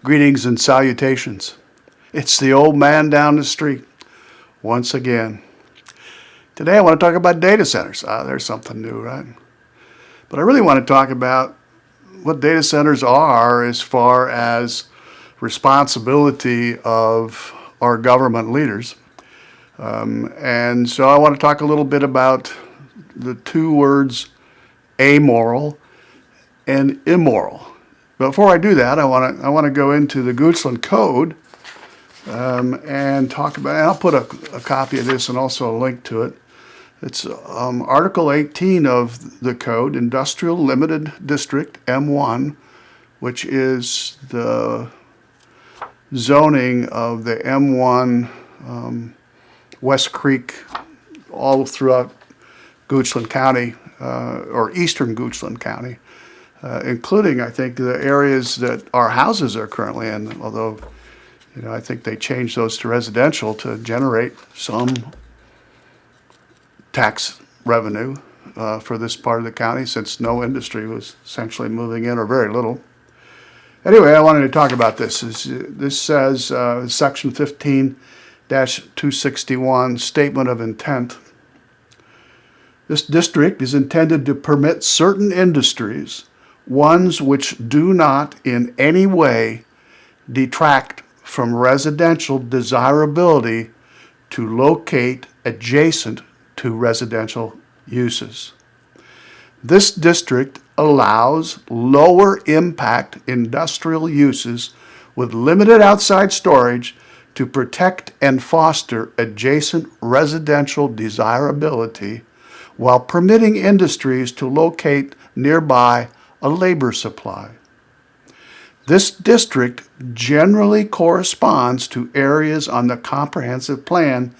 Greetings and salutations. It's the old man down the street once again. Today I want to talk about data centers. There's something new, right? But I really want to talk about what data centers are as far as responsibility of our government leaders. And so I want to talk a little bit about the two words amoral and immoral. Before I do that, I want to go into the Goochland Code and talk about. And I'll put a copy of this and also a link to it. It's Article 18 of the Code, Industrial Limited District M1, which is the zoning of the M1 West Creek all throughout Goochland County or eastern Goochland County. Including, I think, the areas that our houses are currently in, although, I think they changed those to residential to generate some tax revenue for this part of the county, since no industry was essentially moving in, or very little. Anyway, I wanted to talk about this. This says, Section 15-261, Statement of Intent. This district is intended to permit certain industries, ones which do not in any way detract from residential desirability, to locate adjacent to residential uses. This district allows lower impact industrial uses with limited outside storage to protect and foster adjacent residential desirability, while permitting industries to locate nearby a labor supply. This district generally corresponds to areas on the comprehensive plan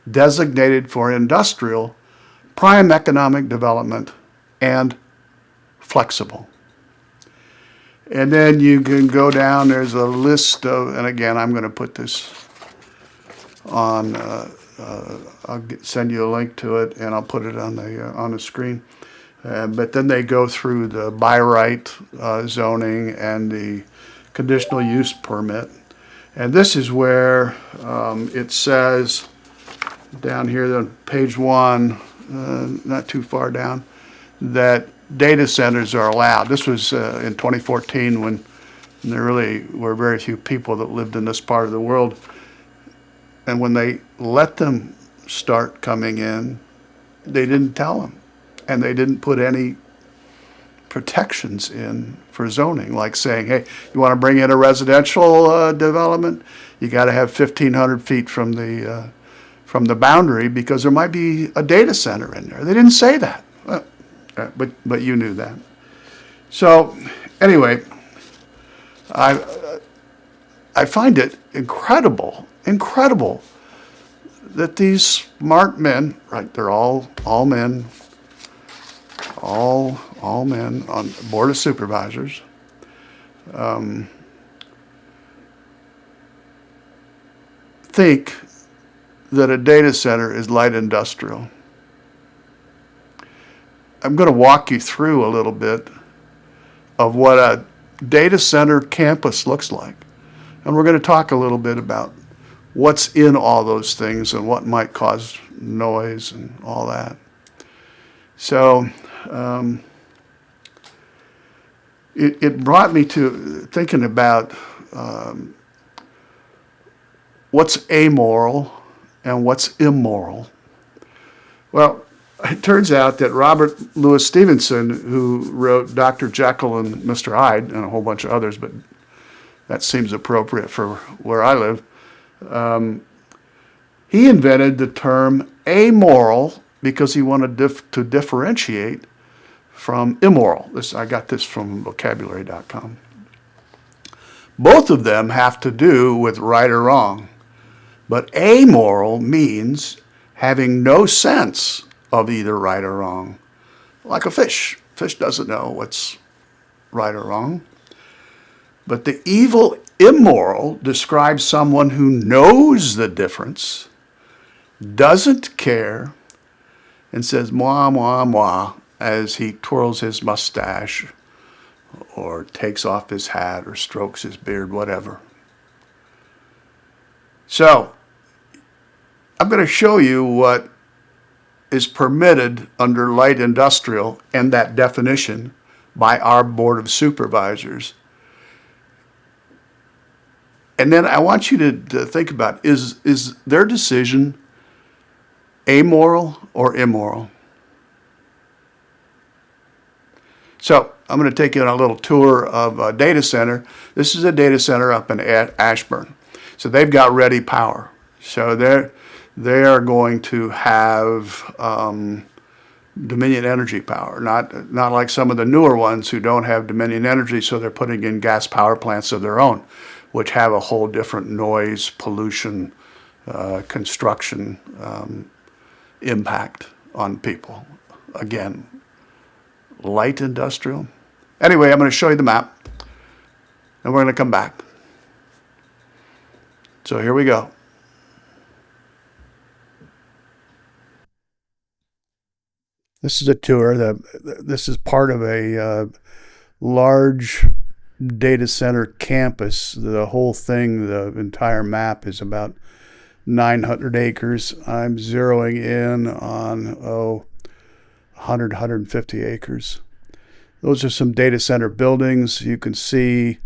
designated for industrial, prime economic development, and flexible. And then you can go down, there's a list of, and again, I'm going to put this on, I'll send you a link to it, and I'll put it on the screen. But then they go through the by right zoning and the conditional use permit. And this is where it says down here on page 1, not too far down, that data centers are allowed. This was in 2014 when there really were very few people that lived in this part of the world. And when they let them start coming in, they didn't tell them. And they didn't put any protections in for zoning, like saying, hey, you want to bring in a residential development, you got to have 1,500 feet from the boundary, because there might be a data center in there. They didn't say that, but you knew that. So anyway, I find it incredible that these smart men, right? They're all men. All men on the Board of Supervisors, think that a data center is light industrial. I'm going to walk you through a little bit of what a data center campus looks like. And we're going to talk a little bit about what's in all those things and what might cause noise and all that. So it brought me to thinking about what's amoral and what's immoral. Well, it turns out that Robert Louis Stevenson, who wrote Dr. Jekyll and Mr. Hyde, and a whole bunch of others, but that seems appropriate for where I live, he invented the term amoral because he wanted to differentiate from immoral. I got this from vocabulary.com. Both of them have to do with right or wrong, but amoral means having no sense of either right or wrong. Like a fish. Fish doesn't know what's right or wrong. But the evil immoral describes someone who knows the difference, doesn't care, and says, moi, moi, moi, as he twirls his mustache or takes off his hat or strokes his beard, whatever. So, I'm going to show you what is permitted under light industrial and that definition by our Board of Supervisors. And then I want you to think about, is their decision amoral or immoral? So I'm going to take you on a little tour of a data center. This is a data center up in Ashburn. So they've got ready power. So they are going to have Dominion energy power, not like some of the newer ones who don't have Dominion energy, so they're putting in gas power plants of their own, which have a whole different noise, pollution, construction impact on people. Again, light industrial. Anyway, I'm going to show you the map, and we're going to come back. So here we go. This is a tour. This is part of a large data center campus. The whole thing, the entire map, is about 900 acres. I'm zeroing in on 100, 150 acres. Those are some data center buildings. You can see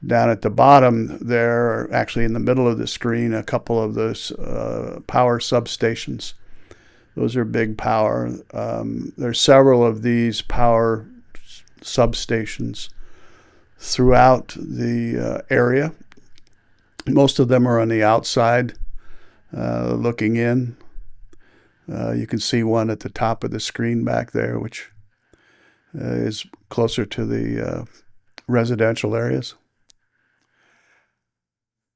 down at the bottom there, actually in the middle of the screen, a couple of those power substations. Those are big power. There's several of these power substations throughout the area. Most of them are on the outside looking in. You can see one at the top of the screen back there, which is closer to the residential areas.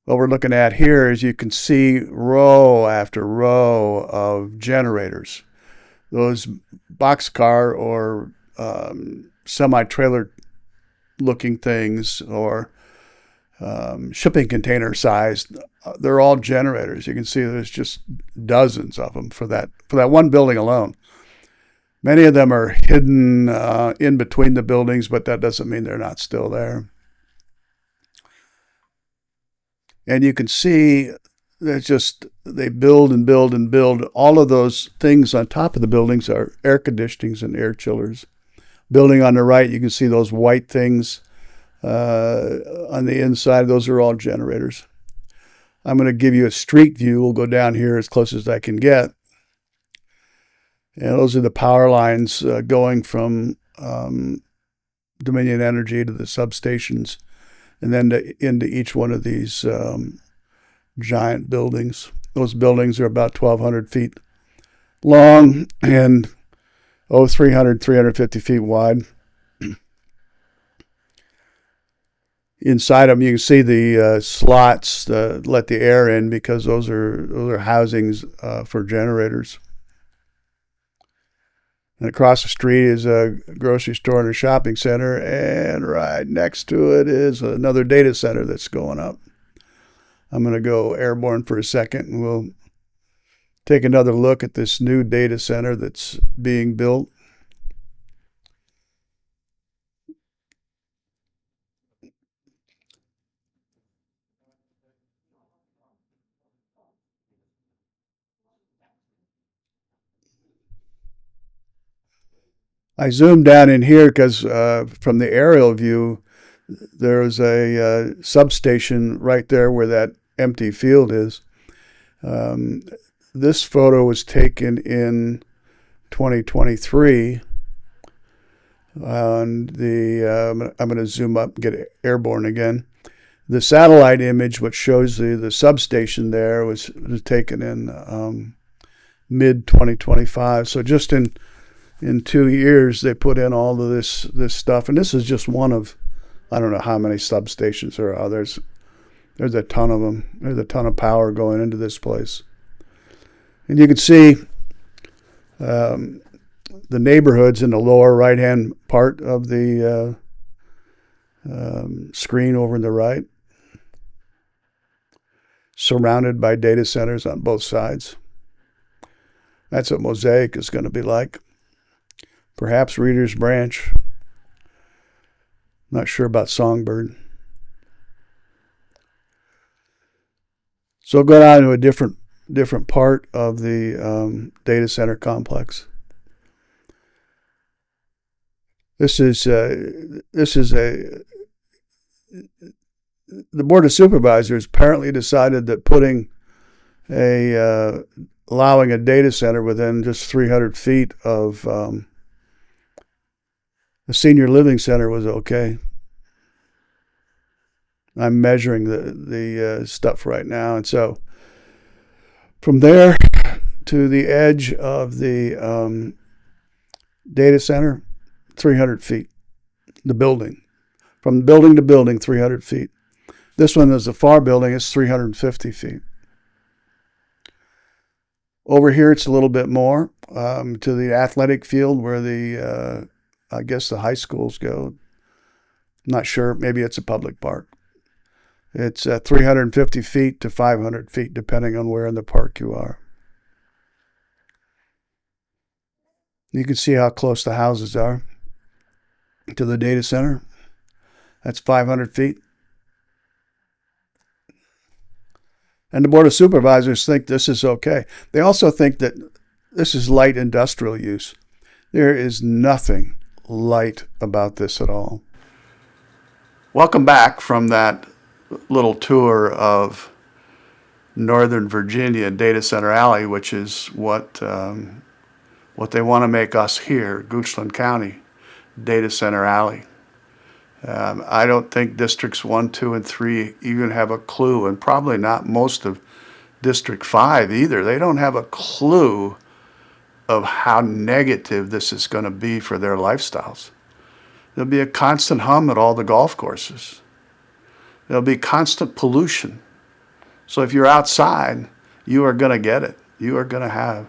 What we're looking at here is you can see row after row of generators. Those boxcar or semi-trailer looking things or shipping container sized, they're all generators. You can see there's just dozens of them for that one building alone. Many of them are hidden in between the buildings, but that doesn't mean they're not still there. And you can see they build and build and build. All of those things on top of the buildings are air conditionings and air chillers. Building on the right, you can see those white things on the inside. Those are all generators. I'm going to give you a street view. We'll go down here as close as I can get. And those are the power lines going from Dominion Energy to the substations, and then into each one of these giant buildings. Those buildings are about 1,200 feet long and 350 feet wide. Inside them, you can see the slots to let the air in, because those are housings for generators. And across the street is a grocery store and a shopping center, and right next to it is another data center that's going up. I'm going to go airborne for a second, and we'll take another look at this new data center that's being built. I zoomed down in here because from the aerial view, there's a substation right there where that empty field is. This photo was taken in 2023. And I'm going to zoom up and get airborne again. The satellite image, which shows the substation there, was taken in mid-2025. So just in 2 years, they put in all of this stuff. And this is just one of, I don't know how many substations there are. There's a ton of them. There's a ton of power going into this place. And you can see the neighborhoods in the lower right-hand part of the screen over on the right, surrounded by data centers on both sides. That's what Mosaic is going to be like. Perhaps Reader's Branch. Not sure about Songbird. So go down to a different part of the data center complex. This is the Board of Supervisors apparently decided that putting allowing a data center within just 300 feet of a senior living center was okay. I'm measuring the stuff right now, and so from there to the edge of the data center, 300 feet. The building, from building to building, 300 feet. This one is a FAR building. It's 350 feet. Over here, it's a little bit more to the athletic field where I guess the high schools go. I'm not sure. Maybe it's a public park. It's 350 feet to 500 feet, depending on where in the park you are. You can see how close the houses are to the data center. That's 500 feet. And the Board of Supervisors think this is okay. They also think that this is light industrial use. There is nothing light about this at all. Welcome back from that little tour of Northern Virginia Data Center Alley, which is what they want to make us here, Goochland County Data Center Alley. I don't think districts 1, 2, and 3 even have a clue, and probably not most of District 5 either. They don't have a clue of how negative this is going to be for their lifestyles. There'll be a constant hum at all the golf courses. There'll be constant pollution. So if you're outside, you are going to get it. You are going to have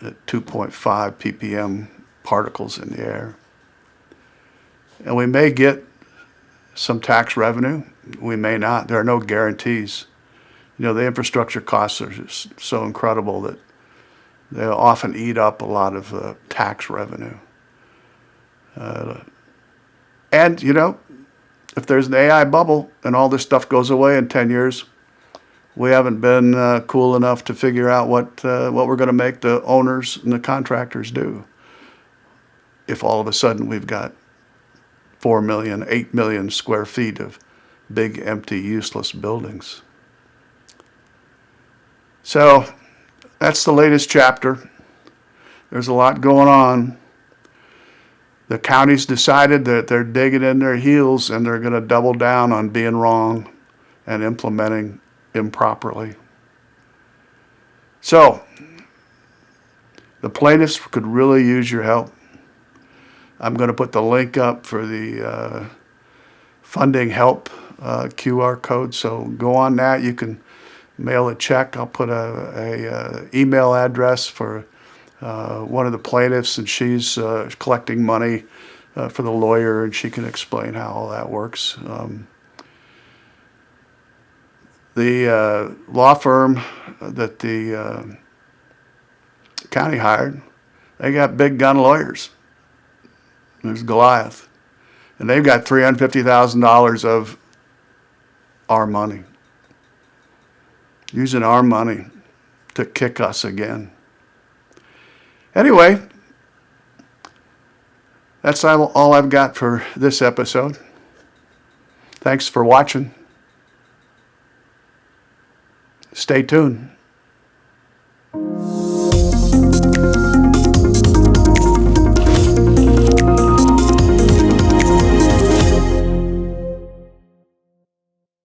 2.5 ppm particles in the air. And we may get some tax revenue. We may not. There are no guarantees. You know, the infrastructure costs are just so incredible that they often eat up a lot of tax revenue. And, you know, if there's an AI bubble and all this stuff goes away in 10 years, we haven't been cool enough to figure out what we're going to make the owners and the contractors do. If all of a sudden we've got 4 million, 8 million square feet of big, empty, useless buildings. So that's the latest chapter. There's a lot going on. The county's decided that they're digging in their heels and they're going to double down on being wrong and implementing improperly. So the plaintiffs could really use your help. I'm going to put the link up for the funding help QR code. So go on that. You can mail a check. I'll put a email address for one of the plaintiffs, and she's collecting money for the lawyer, and she can explain how all that works. The law firm that the county hired, they got big gun lawyers. There's Goliath. And they've got $350,000 of our money. Using our money to kick us again. Anyway, that's all I've got for this episode. Thanks for watching. Stay tuned.